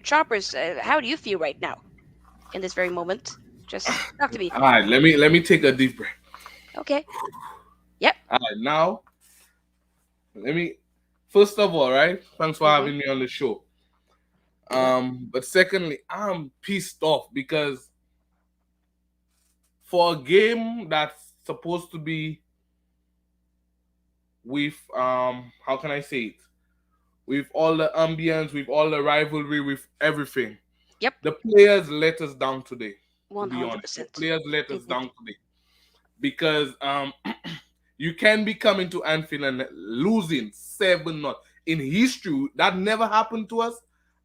Choppers, how do you feel right now in this very moment? Just talk to me. All right, let me take a deep breath. Okay. Yep. All right, now let me. First of all, right, thanks for Mm-hmm. having me on the show. Yep. But secondly, I'm pissed off because for a game that's supposed to be with how can I say it? With all the ambience, with all the rivalry, with everything. Yep. The players let us down today, to One be hundred honest. The percent. players let They us did. down today. Because you can be coming to Anfield and losing 7-0. In history, that never happened to us.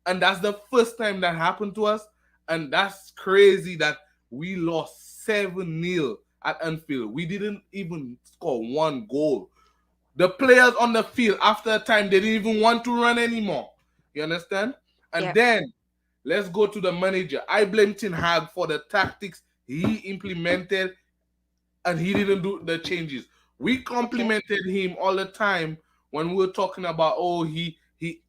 And that's the first time that happened to us. And that's crazy that we lost 7-0 at Anfield. We didn't even score one goal. The players on the field after a time they didn't even want to run anymore. You understand? And Yep. then let's go to the manager. I blame Ten Hag for the tactics he implemented and he didn't do the changes. We Okay. complimented him all the time when we were talking about he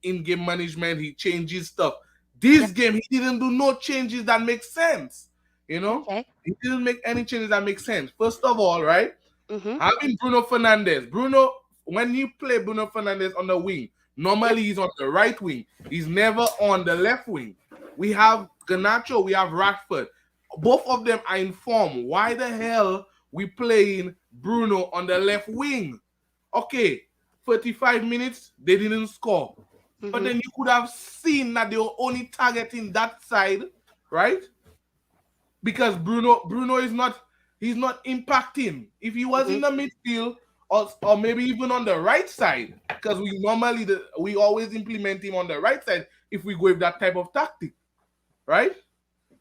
in-game management, he changes stuff. This Yep. game he didn't do no changes that make sense. You know, Okay. he didn't make any changes that make sense. First of all, right, Mm-hmm. having Bruno Fernandez. Bruno, when you play Bruno Fernandez on the wing, Yep. normally he's on the right wing. He's never on the left wing. We have Ganacho, we have Rashford. Both of them are in form. Why the hell we playing Bruno on the left wing? Okay, 35 minutes, they didn't score. But Mm-hmm. then you could have seen that they were only targeting that side, right? Because Bruno is not he's not impacting. If he was Mm-hmm. in the midfield or maybe even on the right side, because we always implement him on the right side if we go with that type of tactic, right? Yep.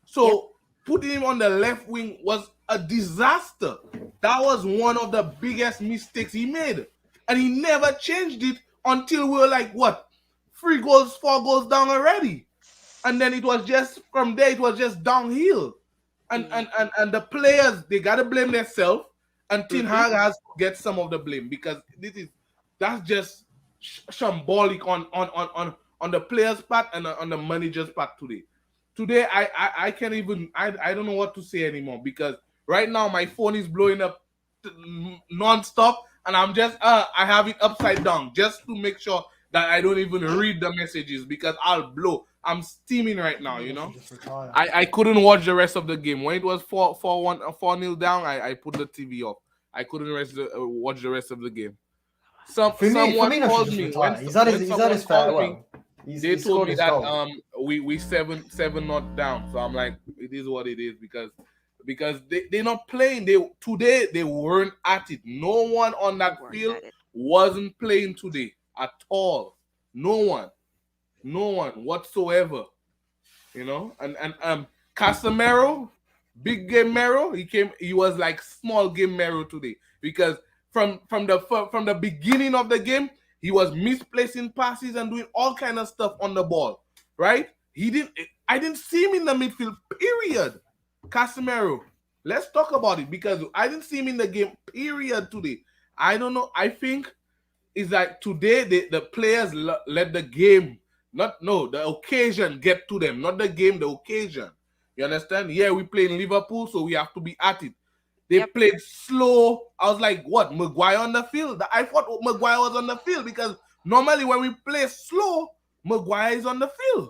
So putting him on the left wing was a disaster. That was one of the biggest mistakes he made. And he never changed it until we were like, what? 3 goals, 4 goals down already. And then it was just from there, it was just downhill. And Mm-hmm. and and, and the players, they gotta blame themselves. And Ten Mm-hmm. Hag has to get some of the blame because that's just shambolic on the players' part and on the manager's part today. Today, I can't even I don't know what to say anymore because right now my phone is blowing up non-stop and I'm just I have it upside down just to make sure that I don't even read the messages because I'll blow. I'm steaming right now, Maybe you I should know. just retire. I couldn't watch the rest of the game when it was 4-1 4-0 down. I put the TV off. I couldn't watch the rest of the game. Someone Firmino should called just me when retire. when He's had someone his called me. farewell. They He's told scored me his that goal. we 7 not down. So I'm like, it is what it is because they're not playing. Today they weren't at it. No one on They that weren't field at it. wasn't playing today at all. No one, no one whatsoever. You know, and Casemiro, big game Mero, he was like small game Mero today because from the beginning of the game he was misplacing passes and doing all kind of stuff on the ball, right? He didn't. I didn't see him in the midfield. Period. Casemiro. Let's talk about it because I didn't see him in the game. Period. Today. I don't know. I think is that today the players let the game, not no, the occasion get to them, not the game, the occasion. You understand? Yeah, we play in Liverpool, so we have to be at it. They Yep. played slow. I was like, what? Maguire on the field? I thought Maguire was on the field because normally when we play slow, Maguire is on the field.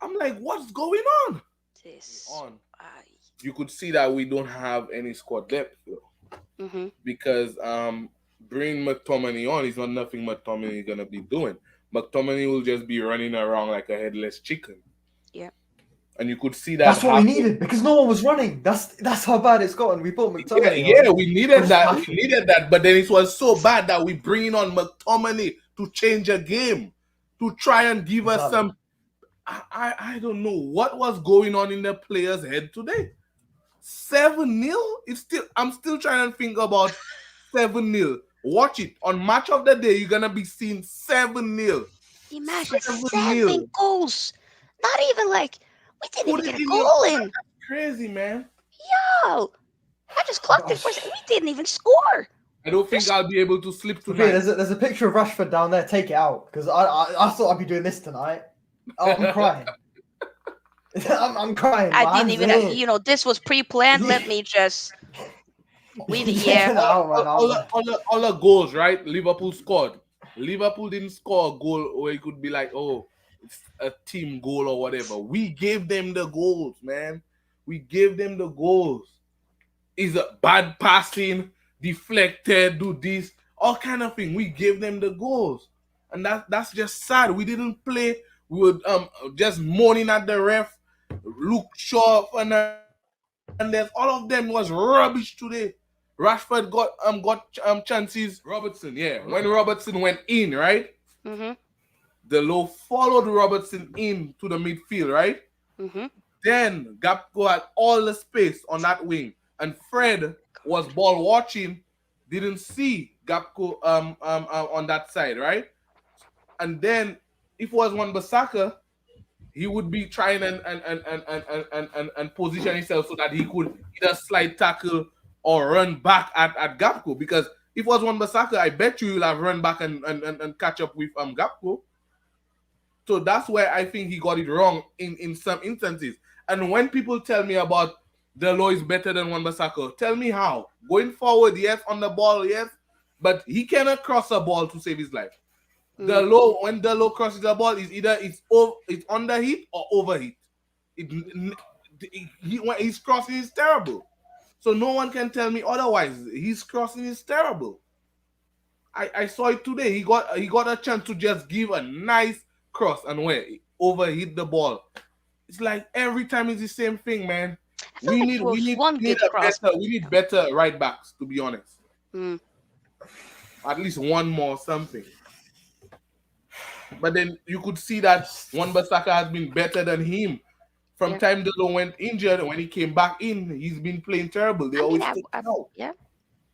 I'm like, what's going on? This. On. I. You could see that we don't have any squad depth Mm-hmm. because bring McTominay on is not nothing McTominay gonna be doing. McTominay will just be running around like a headless chicken, Yep. and you could see that That's what we happen. needed because no one was running. That's how bad it's gotten. We put Yeah, McTominay yeah, on we for needed his that. We passion. needed that, but then it was so bad that we bringing on McTominay to change a game, to try and give us Exactly. some. I don't know what was going on in the players' head today. 7-0. It's still. I'm still trying to think about 7-0. Watch it on match of the day. You're gonna be seeing 7-0. Imagine 7 7-0. goals. Not even like we didn't Put even it get a in your. goal in. Crazy man. Yo, I just clocked it for a second. We didn't even score. I don't think There's I'll be able to sleep Sophia, tonight. there's a picture of Rashford down there. Take it out because I thought I'd be doing this tonight. Oh, I'm crying. I'm crying, I didn't man. even, this was pre-planned. Let me just, yeah. Now, man, All the goals, right? Liverpool scored. Liverpool didn't score a goal where it could be like, oh, it's a team goal or whatever. We gave them the goals, man. We gave them the goals. Is a bad passing, deflected, do this, all kind of thing. We gave them the goals, and that's just sad. We didn't play. We were just moaning at the ref. Luke Shaw, Fernandez, all of them was rubbish today. Rashford got chances. Robertson, yeah. When Robertson went in, right? Mhm. The low followed Robertson in to the midfield, right? Mhm. Then Gapco had all the space on that wing, and Fred was ball watching, didn't see Gapco on that side, right? And then if it was one Basaka, he would be trying and position himself so that he could either slide tackle or run back at Gapco. Because if it was one Basaka, I bet you will have run back and catch up with Gapco. So that's where I think he got it wrong in some instances. And when people tell me about Delo is better than Wan Bissaka, tell me how. Going forward, yes, on the ball, yes, but he cannot cross a ball to save his life. Mm. When Delo crosses the ball, is either it's under hit or overhit. When he's crossing is terrible. So no one can tell me otherwise. His crossing is terrible. I saw it today. He got a chance to just give a nice cross and where overhit the ball. It's like every time it's the same thing, man. I felt We like need it we was need one we need good a cross. better we need better right backs, to be honest. Mm. At least one more something. But then you could see that one Basaka has been better than him. From Yeah. time Delo went injured, when he came back in, he's been playing terrible. They I mean, always take him out. yeah,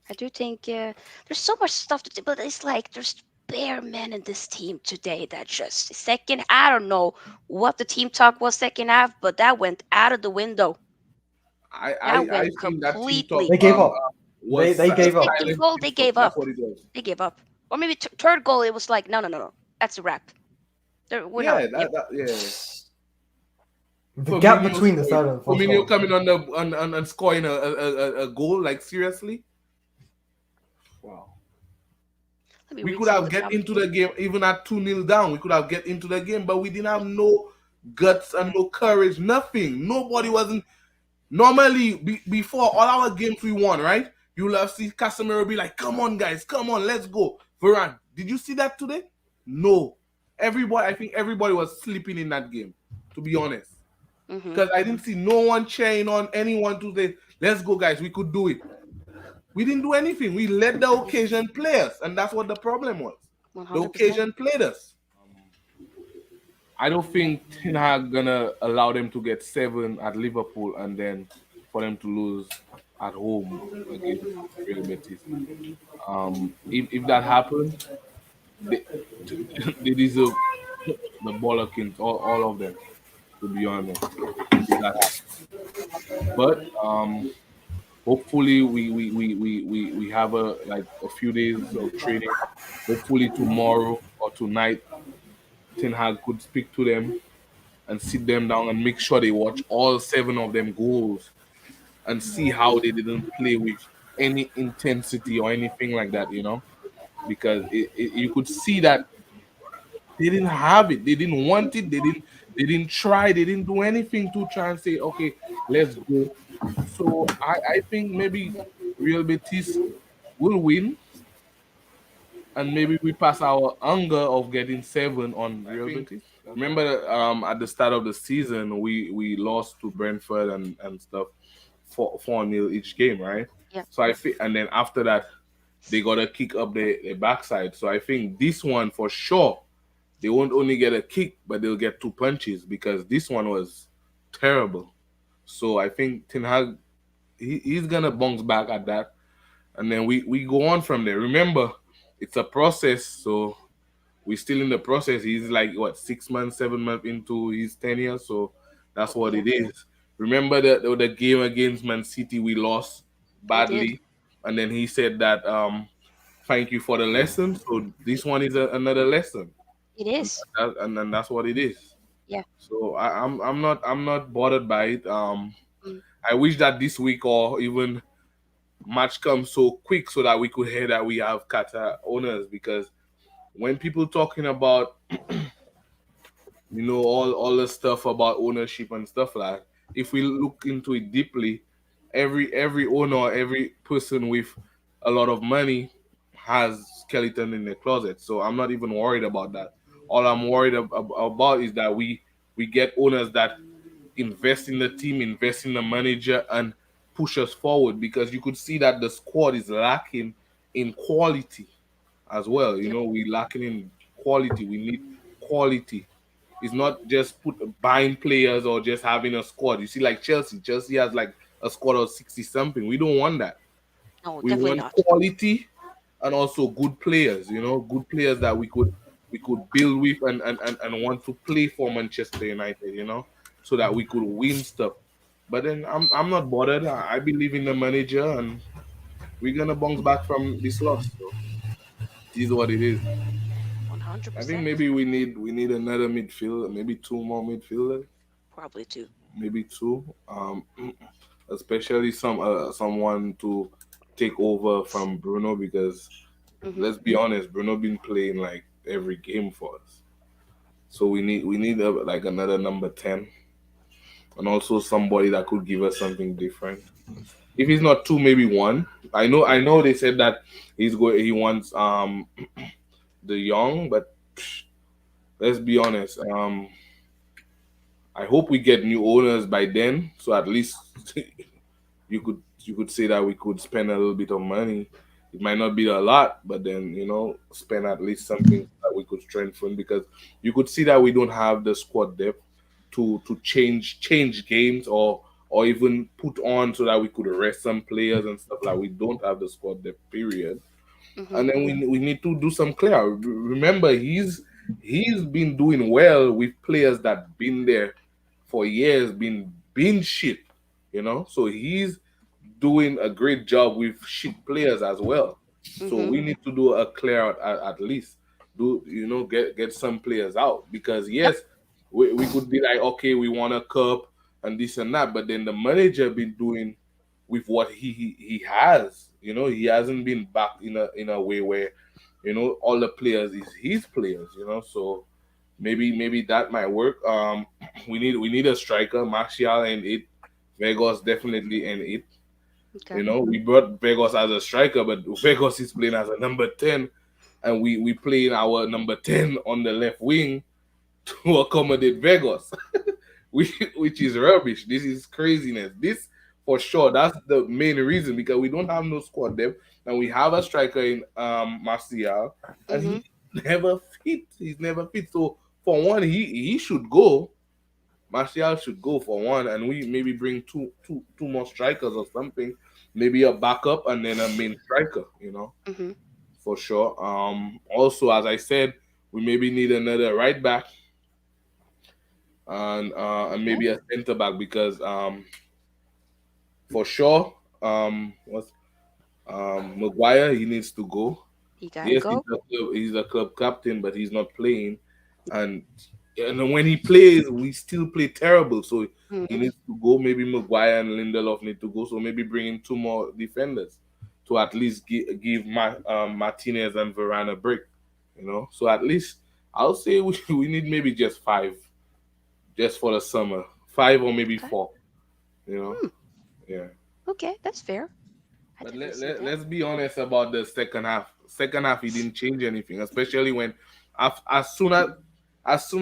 I do think there's so much stuff to do, but it's like there's bare men in this team today that just second. I don't know what the team talk was second half, but that went out of the window. That I went think that team talk completely. they gave up. was They The gave up. second silent goal, they treatment. gave That's up. what it was. They gave up. Or maybe third goal, it was like, no, no, no, no. That's a wrap. We're not. Yeah, Yep. yeah. The gap Firmino between the scoring. third and fourth Firmino goal. coming on the and scoring a goal. Like seriously, wow. Let me We read could some of have the get comments. into the game even at 2-0 down. We could have get into the game, but we didn't have no guts and no courage. Nothing. Nobody wasn't. Normally, before all our games we won, right? You'll have seen Casemiro be like, "Come on, guys, come on, let's go." Varane, did you see that today? No. Everybody, I think everybody was sleeping in that game. To be honest. Hmm. Because I didn't see no one cheering on anyone to say, let's go, guys, we could do it. We didn't do anything. We let the occasion play us, and that's what the problem was. The 100%. occasion played us. I don't think Ten Hag gonna allow them to get 7 at Liverpool and then for them to lose at home against Real Betis. If that happens, they, they deserve the Bollockins, all of them, to be honest. If that happens. But hopefully we have a few days of training. Hopefully tomorrow or tonight, Ten Hag could speak to them and sit them down and make sure they watch all 7 of them goals and see how they didn't play with any intensity or anything like that, because you could see that they didn't have it, they didn't want it, they didn't try, they didn't do anything to try and say, okay, let's go. So I think maybe Real Betis will win, and maybe we pass our anger of getting 7 on Real Betis. Remember, at the start of the season, we lost to Brentford and stuff, 4-0 each game, right? Yeah. So I think, and then after that, they got to kick up their backside. So I think this one for sure, they won't only get a kick, but they'll get 2 punches because this one was terrible. So I think Ten Hag, he's gonna bounce back at that, and then we go on from there. Remember, it's a process, so we're still in the process. He's like what 6 months, 7 months into his tenure, so that's what Yeah, it is. Remember the game against Man City we lost we did. badly, and then he said that thank you for the lesson. So this one is another lesson, It and is. and then that's what it is. Yeah. So I'm not bothered by it. Mm. I wish that this week or even match comes so quick so that we could hear that we have Qatar owners, because when people talking about all the stuff about ownership and stuff like that, if we look into it deeply, every owner, every person with a lot of money has skeleton in their closet. So I'm not even worried about that. All I'm worried about is that we get owners that invest in the team, invest in the manager, and push us forward, because you could see that the squad is lacking in quality as well. Yep. We lacking in quality. We need quality. It's not just put buying players or just having a squad. You see, like Chelsea. Chelsea has like a squad of 60 something. We don't want that. No, We definitely want not. quality and also good players, good players that we could build with and want to play for Manchester United, so that we could win stuff. But then I'm not bothered. I believe in the manager, and we're gonna bounce back from this loss. So it is what it is. I think 100%. maybe we need another midfielder, maybe two more midfielders, Probably too. maybe two. Especially someone to take over from Bruno, because Hmm. let's be honest, Bruno been playing like every game for us. So we need like another number 10, and also somebody that could give us something different. If he's not two, maybe one. I know they said that he wants the young, but let's be honest. I hope we get new owners by then, so at least you could say that we could spend a little bit of money. It might not be a lot, but then spend at least something that we could strengthen, because you could see that we don't have the squad depth to change games, or even put on so that we could arrest some players and stuff. Like, we don't have the squad depth, period. Hmm. And then we need to do some clear. Remember, he's been doing well with players that been there for years, been shit, So he's doing a great job with shit players as well. So Hmm. we need to do a clear out at least. Do get some players out, because Yep. yes, we could be like, okay, we want a cup and this and that, but then the manager been doing with what he has. He hasn't been back in a way where all the players is his players. So maybe that might work. We need a striker. Martial and it. Vegas definitely and it. Okay. We brought Vegas as a striker, but Vegas is playing as a number 10, and we playing our number 10 on the left wing to accommodate Vegas, which is rubbish. This is craziness. This for sure. That's the main reason, because we don't have no squad depth, and we have a striker in Martial, and Hmm. he never fit. He's never fit. So for one, he should go. Martial should go for one, and we maybe bring two more strikers or something, maybe a backup and then a main striker. Hmm. For sure. Also, as I said, we maybe need another right back, and Okay. maybe a center back, because for sure, what's Maguire, he needs to go. You gotta Yes, go. he's a club captain, but he's not playing, and and when he plays, we still play terrible. So he Hmm. needs to go. Maybe Maguire and Lindelof need to go. So maybe bring in two more defenders to at least give Martinez and Varane a break. So at least I'll say we need maybe just five, just for the summer, five or maybe Okay. four. You know, Hmm. yeah. Okay, that's fair. I But definitely see that. let's be honest about the second half. Second half, he didn't change anything, especially when as soon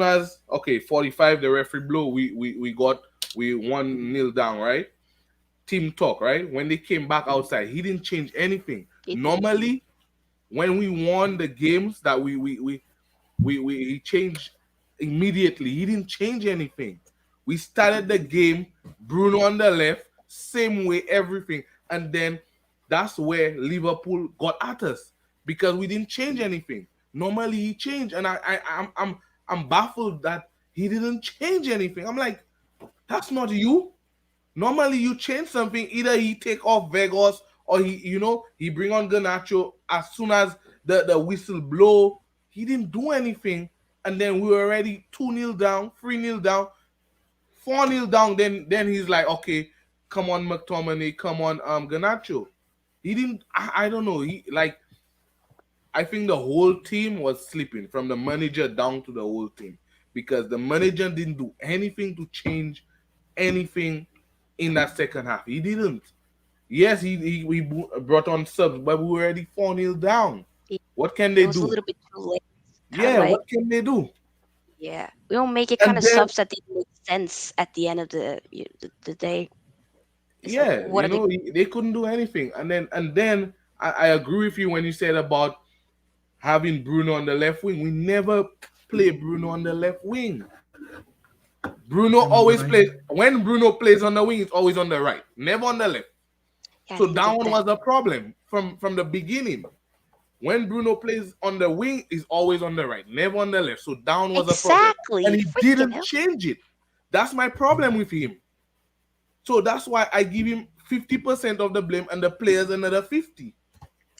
as okay, 45, the referee blow, we 1-0 down, right? Team talk, right? When they came back outside, he didn't change anything. It didn't. Normally, when we won the games that he changed immediately. He didn't change anything. We started the game, Bruno on the left, same way, everything. And then that's where Liverpool got at us, because we didn't change anything. Normally he changed, and I'm baffled that he didn't change anything. I'm like, that's not you. Normally you change something, either he take off Vegas, or he bring on Ganacho as soon as the whistle blow. He didn't do anything. and then we were already 2-0 down, 3-0 down, 4-0 down. Then he's like, okay, come on, McTominay, come on, Ganacho. He didn't. I don't know. He like. I think the whole team was sleeping from the manager down to the whole team because the manager didn't do anything to change anything in that second half. He didn't. Yes, he brought on subs, but we were already 4-0 down. It, What can it they was a do? little bit too late. Kind of Yeah, like, what can they do? yeah, we don't make it kind And of then subs that didn't make sense at the end of the day. It's like, yeah, what are they? they couldn't do anything. And then I agree with you when you said about having Bruno on the left wing. We never play Bruno on the left wing. Bruno Same with always plays United. when Bruno plays on the wing, it's always on the right, never on the left. Yeah, I So didn't that get one that. was a problem from the beginning. When Bruno plays on the wing, is always on the right, never on the left. So down was a problem, and Exactly. he Freaking didn't hell. change it. That's my problem with him. So that's why I give him 50% of the blame and the players another 50.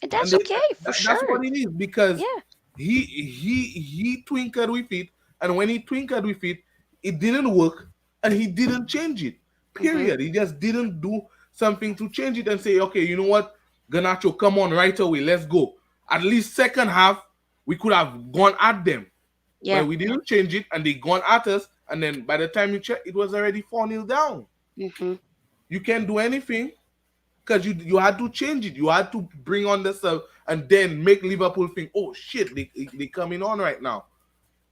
And And that's they, okay, for that's sure. what it is because Yeah. he twinkled with it, and when he twinkled with it, it didn't work, and he didn't change it. Mm-hmm. Period. He just didn't do something to change it and say, okay, you know what, Ganacho, come on right away, let's go. At least second half, we could have gone at them, Yeah. but we didn't change it, and they gone at us. And then by the time you check, it was already 4-0 down. Mm-hmm. You can't do anything because you had to change it. You had to bring on the sub and then make Liverpool think, oh shit, they coming on right now.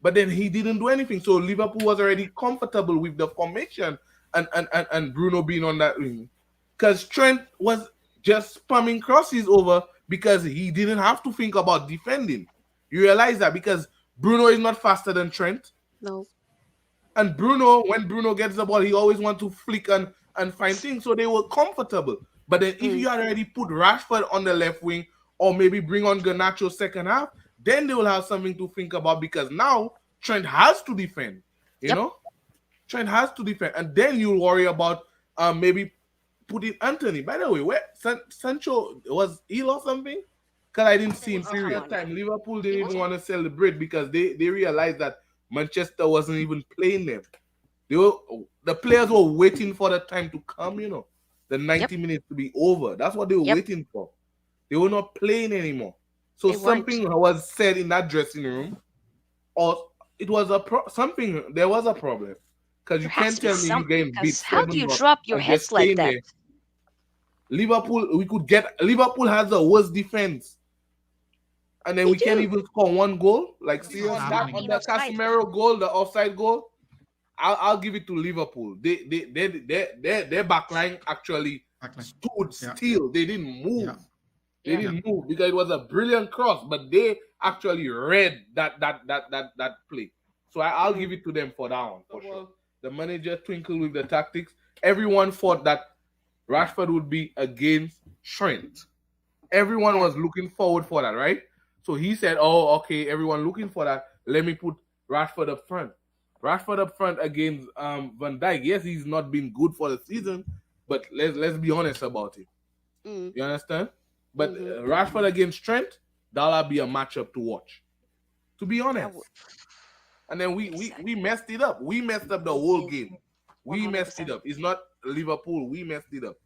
But then he didn't do anything. So Liverpool was already comfortable with the formation and Bruno being on that wing. Because Trent was just spamming crosses over because he didn't have to think about defending. You realize that because Bruno is not faster than Trent. No. And Bruno, when Bruno gets the ball, he always wants to flick and find things. So they were comfortable. But then if Mm. you had already put Rashford on the left wing or maybe bring on Garnacho second half, then they will have something to think about because now Trent has to defend. You Yep. know? Trent has to defend. And then you'll worry about maybe putting Anthony. By the way, where Sancho was ill or something? Because I didn't see him Come period on now. time. Liverpool He didn't even wasn't. want to celebrate because they realized that Manchester wasn't even playing them. They were the players were waiting for the time to come, the Yep. 90 minutes to be over. That's what they were Yep. waiting for. They were not playing anymore. So They weren't. something was said in that dressing room, or it was something. There was a problem because There you has can't to be tell me you something getting beat because how do 7 you 0 drop your and just heads like staying that? there. Liverpool has the worst defense, and then They we can't do. even score one goal. Like It's see not on that happening. on Being the offside. Casemiro goal, the offside goal. I'll give it to Liverpool. Their back line actually Exactly. stood Yeah. still. They didn't move. Yeah. They Yeah. didn't move because it was a brilliant cross, but they actually read that play. So I'll give it to them for that one for sure. The manager twinkled with the tactics. Everyone thought that Rashford would be against Trent. Everyone Yeah. was looking forward for that, right? So he said, "Oh, okay, everyone looking for that. Let me put Rashford up front. Rashford up front against Van Dijk. Yes, he's not been good for the season, but let's be honest about it. Mm. You understand? But Mm-hmm. Rashford against Trent, that'll be a matchup to watch. To be That would honest, and then we exactly. messed it up. We messed up the We whole did. game. We messed it 100%. up. It's not Liverpool. We messed it up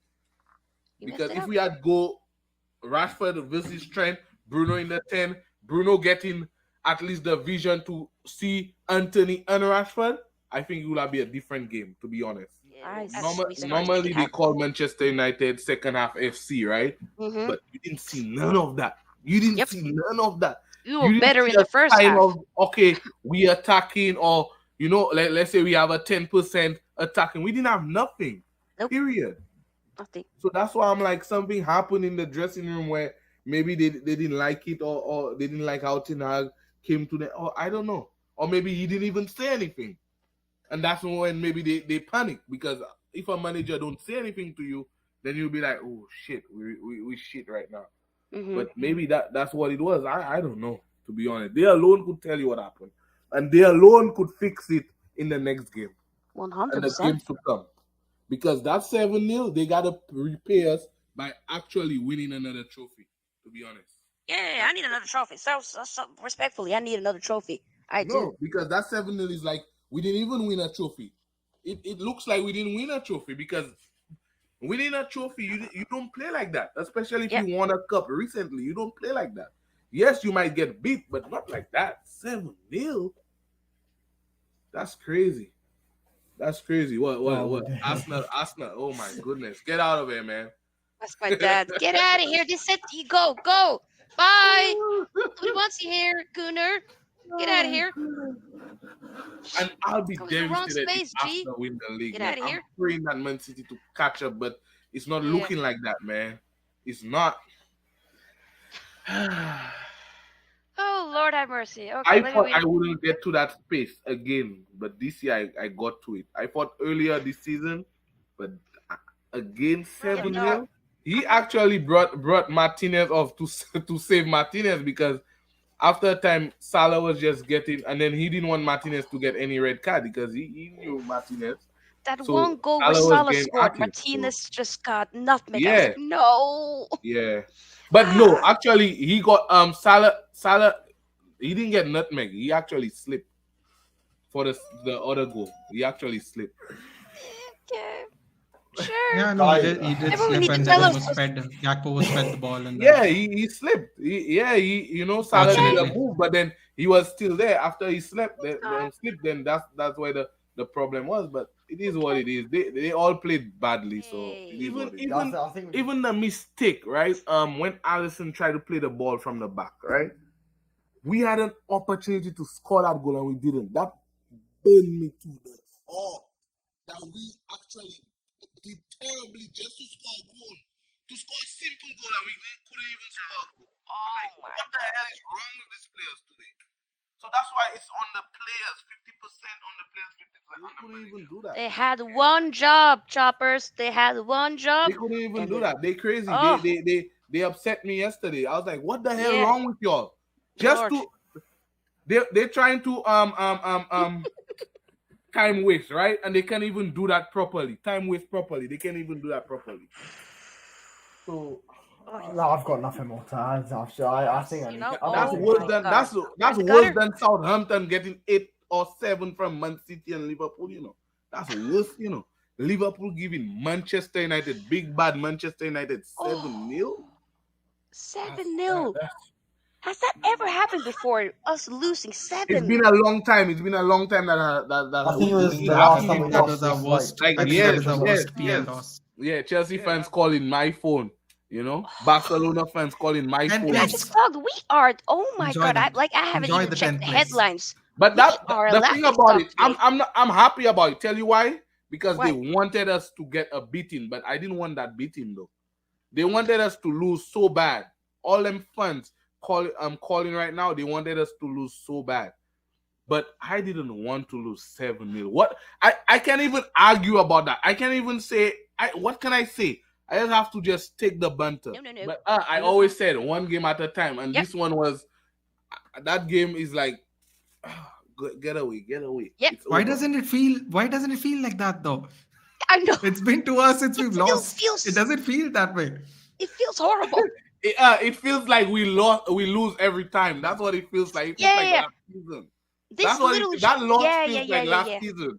You messed because it if up. we had go Rashford versus Trent, Bruno in the 10, Bruno getting at least the vision to see Anthony and Rashford, I think it will be a different game, to be honest. As we said in the Normally second they half. call Manchester United second half FC, right? Mm-hmm. But you didn't see none of that. You didn't Yep. see none of that. You were You didn't better see in the a first sign half. of okay, we attacking or let's say we have a 10% attacking. We didn't have nothing. Nope. Period. Nothing. So that's why I'm like something happened in the dressing room where maybe they didn't like it or they didn't like how Ten Hag came to them, or I don't know. Or maybe he didn't even say anything. And that's when maybe they panic because if a manager don't say anything to you, then you'll be like, oh shit, we shit right now. Mm-hmm. But maybe that's what it was. I don't know, to be honest. They alone could tell you what happened. And they alone could fix it in the next game and the 100%. games to come. Because that 7-0, they gotta repay us by actually winning another trophy, to be honest. Yeah, I need another trophy. So respectfully, I need another trophy. I do. No, because that 7-0 is like we didn't even win a trophy. It looks like we didn't win a trophy because winning a trophy, you don't play like that. Especially if Yep. you won a cup recently, you don't play like that. Yes, you might get beat, but not like that. 7-0. That's crazy. That's crazy. What? Oh, Arsenal. Oh my goodness. Get out of here, man. That's my dad. Get out of here. They said you go. Bye. Nobody wants you here, Gunner. Get out of here. And I'll be Go in the wrong devastated if space, G. Arsenal win the league, Get man. out of I'm here. praying that Man City to catch up, but it's not Yeah. looking like that, man. It's not. Oh Lord have mercy. Okay, I let me thought read. I wouldn't get to that space again, but this year I got to it. I thought earlier this season, but again Yeah, 7 no. 0 He actually brought Martinez off to to save Martinez because after a time Salah was just getting, and then he didn't want Martinez to get any red card because he knew Martinez. That So one goal where Salah was Salah getting scored, at him. So, Martinez just got nutmeg. I was yeah, like, no. yeah. But no, Ah, actually he got Salah he didn't get nutmeg. He actually slipped for the other goal. He actually slipped. okay, sure. Yeah, no, Guys, he did Everyone slip, need to and then tell he us. was fed. Gakpo was fed the ball, and Yeah, then he slipped. Salah did a fortunately, move, but then he was still there after he slept. God. Then slipped. Then that's why the problem was. But it is what it is. They all played badly, so it is Hey. what it is. yeah, I think Even the mistake, right? When Allison tried to play the ball from the back, right? We had an opportunity to score that goal and we didn't. That burned me to the heart. That we actually did terribly just to score a goal. To score a simple goal and we couldn't even score a goal. Like, Oh my what the hell is wrong with these players today? So that's why it's on the players, 50% on the players, 50% on the couldn't even do that. They had one job, choppers. They had one job. They couldn't even And do that. They crazy. oh They upset me yesterday. I was like, what the hell yeah, wrong with y'all? Just Lord. to they're trying to time waste, right? And they can't even do that properly. Time waste properly. They can't even do that properly. So Oh, no, I've got nothing more to add. I think I you need. know. that's Oh worse my than God. that's Where's the worse gunner? than Southampton getting 8 or 7 from Man City and Liverpool. That's worse. Liverpool giving Manchester United, big bad Manchester United 7-0. 7-0. Has that ever happened before? Us losing It's 7? been a long time. It's been a long time that I think it I was think the I last think time we that lost was our was worst. like I think yes, that is our yes, worst PL yes. loss. Yeah, Chelsea fans calling my phone, Barcelona fans calling my And phone. I please just clogged. We are. Oh my enjoy God! I that. haven't Enjoy even the checked 10th the place. headlines. But We that are a the thing laughing about stock it, today. I'm happy about it. Tell you why? Because they Why? wanted us to get a beating, but I didn't want that beating though. They wanted us to lose so bad. All them fans calling right now. They wanted us to lose so bad. But I didn't want to lose 7-0. What I can't even argue about that. I can't even say what can I say? I just have to just take the banter. No. But I always said one game at a time, and Yep. this one was that game is like get away. Yep. It's Why over. doesn't it feel like that though? I know. It's been 2 hours since It we've still lost. feels. It doesn't feel that way. It feels horrible. It feels like we lose every time. That's what it feels like. It feels like Yeah. last season. This That's what literally. that loss Yeah. feels like last Yeah. season.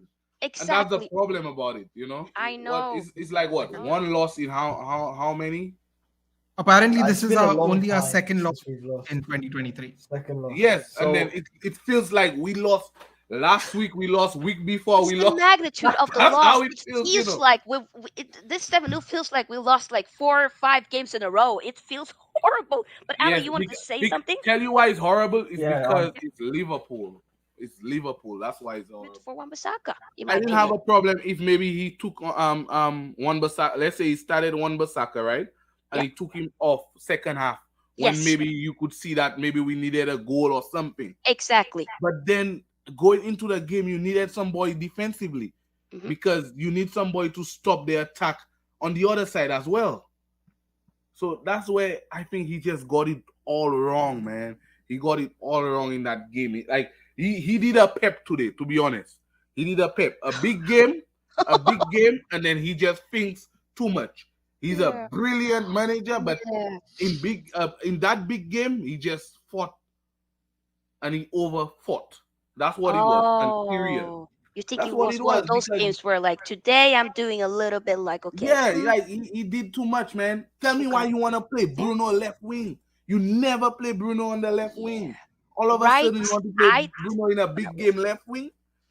And that's the Exactly. problem about it, I What know. it's like what? No. One loss in how many? Apparently, this It's is been a long only our time second loss since we've lost. in 2023. Second loss. Yes, So and then it feels like we lost last week, we lost week before, It's we the lost. magnitude of the That's loss. how it It feels, feels like this 7-0 feels like we lost like 4 or 5 games in a row. It feels horrible. But Ali, Yes, you wanted to say something? tell you why it's horrible. It's Yeah, because it's Liverpool. It's Liverpool. That's why it's horrible. For Wan-Bissaka, in I my didn't have opinion. a problem if maybe he took one Basaka. Let's say he started one Basaka, right? And Yeah. he took him off second half when Yes, maybe you could see that maybe we needed a goal or something. exactly. But then going into the game, you needed somebody defensively Mhm. because you need somebody to stop the attack on the other side as well. So that's where I think he just got it all wrong, man. He got it all wrong in that game. Like he did a pep today, to be honest. He did a pep, a big game, and then he just thinks too much. He's Yeah. a brilliant manager, but Yeah. in that big game, he just fought and he over fought. That's what it was. And period. Oh, you think That's it what was it one of was those because games where like today I'm doing a little bit like okay, yeah, like he did too much, man. Tell he me why got you want to play yeah, Bruno left wing. You never play Bruno on the left yeah, wing. All of a right. sudden, you want to play I Bruno in a big game left wing?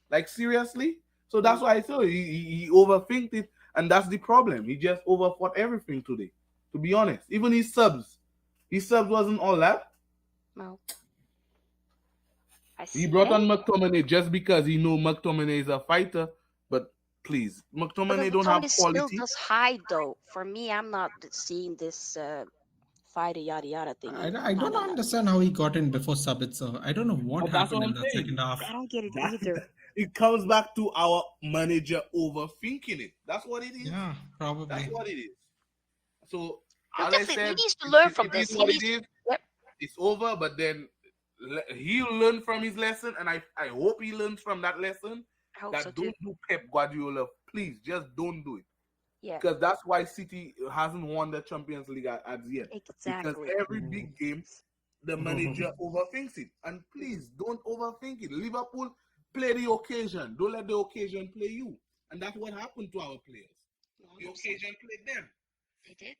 Like seriously? So that's why I thought he overthinked it, and that's the problem. He just overthought everything today. To be honest, even his subs wasn't all that. well, I He see. brought Hey, on McTominay just because he know McTominay is a fighter. But please, but the McTominay don't have McTominay skill quality. does hide though. For me, I'm not seeing this fighter yada yada thingy. I No, don't no, no. understand how he got in before Sabitzer. I don't know what But that's happened what in I'm that saying. second half. I don't get it That either. it comes back to our manager overthinking it. That's what it is. Yeah, That's probably. what it is. So He'll as I definitely he said, needs to learn from it is this. He what it needs. is. Yep, It's over. But then he'll learn from his lesson, and I hope he learns from that lesson. I hope so That too. don't do Pep Guardiola. Please, just don't do it. Yeah, Because that's why City hasn't won the Champions League as yet. Because exactly. every big game, the manager overthinks it. And please don't overthink it. Liverpool play the occasion. Don't let the occasion play you. And that's what happened to our players. The 100%. occasion played them. They did.